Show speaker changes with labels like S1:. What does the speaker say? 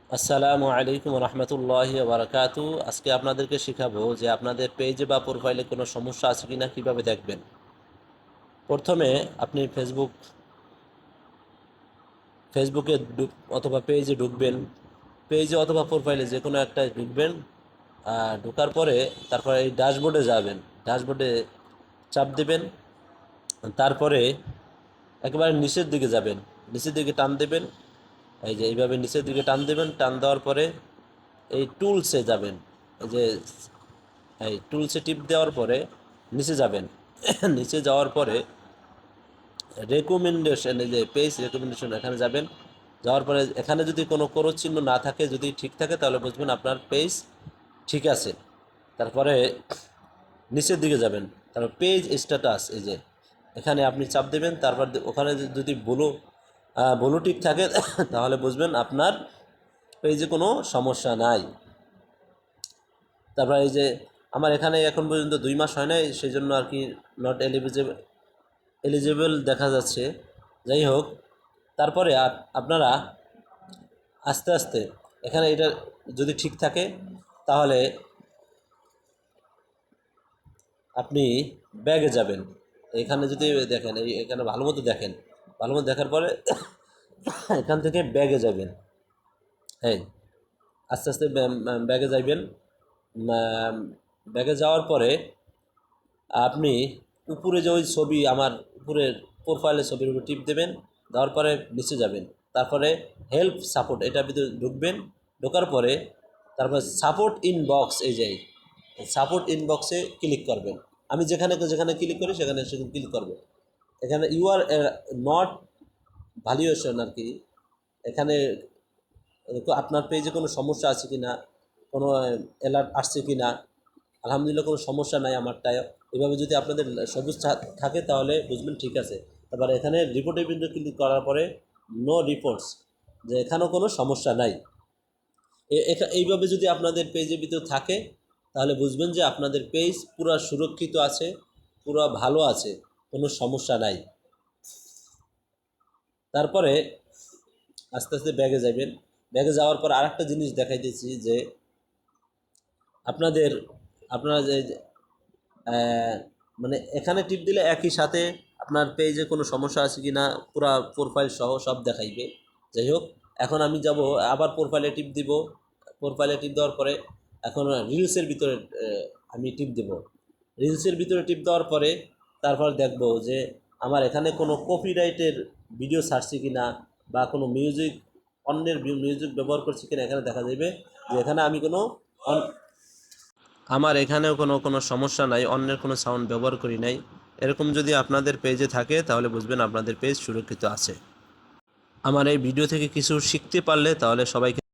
S1: আসসালামু আলাইকুম রহমতুল্লাহি বারাকাতু। আজকে আপনাদেরকে শেখাবো যে আপনাদের পেজে বা প্রোফাইলে কোনো সমস্যা আছে কিনা কিভাবে দেখবেন। প্রথমে আপনি ফেসবুকে অথবা পেজে ঢুকবেন। পেজে অথবা প্রোফাইলে যে কোনো একটা ঢুকবেন। ঢোকার পরে তারপরে এই ড্যাশবোর্ডে যাবেন। ড্যাশবোর্ডে চাপ দেবেন। তারপরে একেবারে নিচের দিকে যাবেন, নিচের দিকে টান দেবেন। এই যে এইভাবে নিচের দিকে টান দেবেন। টান দেওয়ার পরে এই টুলসে যাবেন। এই যে এই টুলসে টিপ দেওয়ার পরে নিচে যাবেন। নিচে যাওয়ার পরে রেকমেন্ডেশন, এই যে পেজ রেকমেন্ডেশন, এখানে যাবেন। যাওয়ার পরে এখানে যদি কোনো ক্রস চিহ্ন না থাকে, যদি ঠিক থাকে, তাহলে বুঝবেন আপনার পেজ ঠিক আছে। তারপরে নিচের দিকে যাবেন। তারপর পেজ স্ট্যাটাস, এই যে এখানে আপনি চাপ দেবেন। তারপর ওখানে যদি ব্লু টিক থাকে তাহলে বুঝবেন আপনার পেজে কোনো সমস্যা নাই। তারপর এই যে আমার এখানে এখন পর্যন্ত 2 মাস হয় নাই, সেই জন্য আর কি নট এলিজিবল দেখা যাচ্ছে। যাই হোক, তারপরে আপনারা আস্তে আস্তে এখানে এটা যদি ঠিক থাকে, তাহলে আপনি ব্যাগে যাবেন। এখানে যদি দেখেন, এখানে ভালো মতো দেখেন। ভালো মতো দেখার পরে এখান থেকে ব্যাগে যাবেন। হ্যাঁ, আস্তে আস্তে ব্যাগে যাইবেন। ব্যাগে যাওয়ার পরে আপনি উপরে যে ওই ছবি, আমার উপরের প্রোফাইলের ছবির উপর টিপ দেবেন। দেওয়ার পরে নিচে যাবেন। তারপরে হেল্প সাপোর্ট, এটার ভিতরে ঢুকবেন। ঢোকার পরে তারপর সাপোর্ট ইনবক্স, এই যে সাপোর্ট ইনবক্সে ক্লিক করবেন। আমি যেখানে যেখানে ক্লিক করি সেখানে সেখানে ক্লিক করবেন। এখানে ইউ আর নট ভ্যালুয়েশন আর কি। এখানে আপনার পেজে কোনো সমস্যা আছে কি না, কোনো অ্যালার্ট আসছে কি না। আলহামদুলিল্লাহ, কোনো সমস্যা নাই আমারটায়। এভাবে যদি আপনাদের সবুজ থাকে তাহলে বুঝবেন ঠিক আছে। তারপরে এখানে রিপোর্টে বিন্দু ক্লিক করার পরে নো রিপোর্টস, যে এখানেও কোনো সমস্যা নাই। এইভাবে যদি আপনাদের পেজের ভিতর থাকে, তাহলে বুঝবেন যে আপনাদের পেজ পুরো সুরক্ষিত আছে, পুরো ভালো আছে, কোনো সমস্যা নাই। তারপরে আস্তে আস্তে ব্যাগে যাবেন। ব্যাগে যাওয়ার পর আরেকটা জিনিস দেখাইতেছি, যে আপনারা যে মানে এখানে টিপ দিলে একই সাথে আপনার পেজে কোনো সমস্যা আছে কি না পুরা প্রোফাইল সহ সব দেখাইবে। যাই হোক, এখন আমি যাব আবার প্রোফাইলে টিপ দিব। প্রোফাইলে টিপ দেওয়ার পরে এখন রিলসের ভিতরে আমি টিপ দেব। রিলসের ভিতরে টিপ দেওয়ার পরে তারপর দেখব যে আমার এখানে কোনো কপিরাইটের ভিডিও ছাড়ছি কি না, বা কোনো অন্যের মিউজিক ব্যবহার করছি কিনা এখানে দেখা যাবে। যে এখানে আমি আমার এখানেও কোনো সমস্যা নাই, অন্যের কোনো সাউন্ড ব্যবহার করি নাই। এরকম যদি আপনাদের পেজে থাকে, তাহলে বুঝবেন আপনাদের পেজ সুরক্ষিত আছে। আমার এই ভিডিও থেকে কিছু শিখতে পারলে তাহলে সবাইকে